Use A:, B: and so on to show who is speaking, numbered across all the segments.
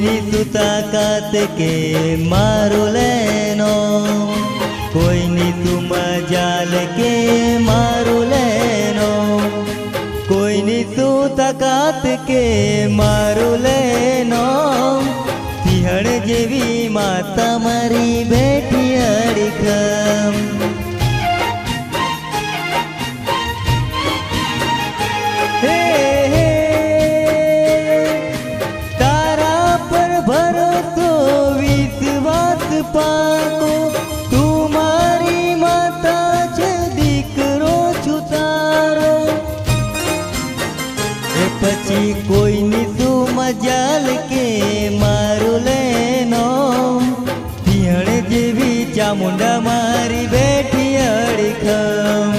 A: કોઈની સુતાકાત કે મારો લેનો, કોઈની તું મજાલ કે મારો લેનો, કોઈની સુતાકાત કે મારો લેનો, સિંહણ જેવી માતા મારી બેઠી અડીખમ. પાકો તું મારી માતા છે, દીકરો છું તારો. એ પછી કોઈની તું મજાલ કે મારો લેનો, સિંહણ જેવી ચામુંડા મારી બેઠી અડીખમ.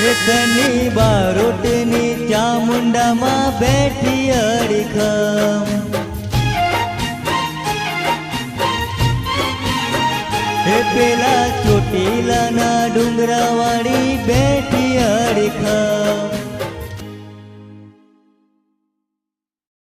A: એ તની બારોટની ચામુંડામાં બેઠી અડીખમ. એ પેલા ચોટીલાના ડુંગરાવાળી બેઠી અડીખમ.